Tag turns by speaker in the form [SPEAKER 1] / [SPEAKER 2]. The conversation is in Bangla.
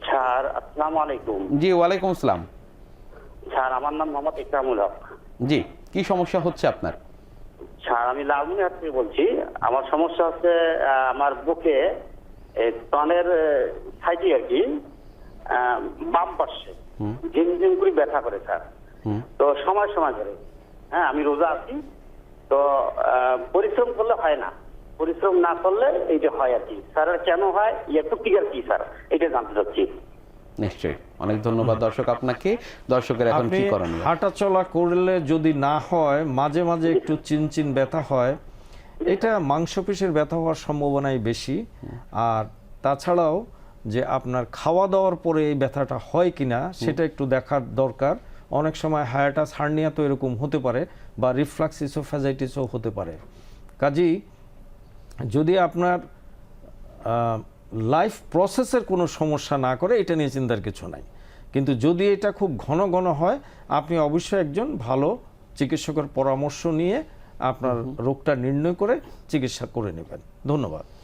[SPEAKER 1] স্যার আসসালামু আলাইকুম।
[SPEAKER 2] জি, ওয়ালাইকুম আসসালাম।
[SPEAKER 1] স্যার আমার নাম মোহাম্মদ ইকরামুল হক।
[SPEAKER 2] জি, কি সমস্যা হচ্ছে আপনার?
[SPEAKER 1] স্যার আমি লালমনিরহাট থেকে বলছি। আমার সমস্যা হচ্ছে আমার বুকে স্তনের সাইডে আর কি বাম পাশে ঝিমঝিম করে ব্যথা করে স্যার। তো সময় সময় ধরে, হ্যাঁ আমি রোজা আছি, তো পরিশ্রম করলে হয় না, পরিশ্রম না করলে এইটা হয় আর কি স্যার। কেন হয় একটু ক্লিয়ার কি স্যার, এটা জানতে চাচ্ছি।
[SPEAKER 2] নিশ্চয়ই, অনেক ধন্যবাদ দর্শক আপনাকে। দর্শকের এখন
[SPEAKER 3] আপনি
[SPEAKER 2] কি করণীয়?
[SPEAKER 3] হাঁটাচলা করলে যদি না হয়, মাঝে মাঝে একটু চিনচিন ব্যথা হয়, এটা মাংসপেশির ব্যথা হওয়ার সম্ভাবনাই বেশি। আর তাছাড়াও যে আপনার খাওয়া দাওয়ার পরে এই ব্যথাটা হয় কিনা সেটা একটু দেখার দরকার। অনেক সময় হায়াটাস হার্নিয়া তো এরকম হতে পারে, বা রিফ্লাক্স ইসোফেজাইটিসও হতে পারে। কাজেই যদি আপনার লাইফ প্রসেসের কোনো সমস্যা না করে, এটা নিয়ে চিন্তার কিছু নাই। কিন্তু যদি এটা খুব ঘন ঘন হয়, আপনি অবশ্যই একজন ভালো চিকিৎসকের পরামর্শ নিয়ে আপনার রোগটা নির্ণয় করে চিকিৎসা করে নেবেন। ধন্যবাদ।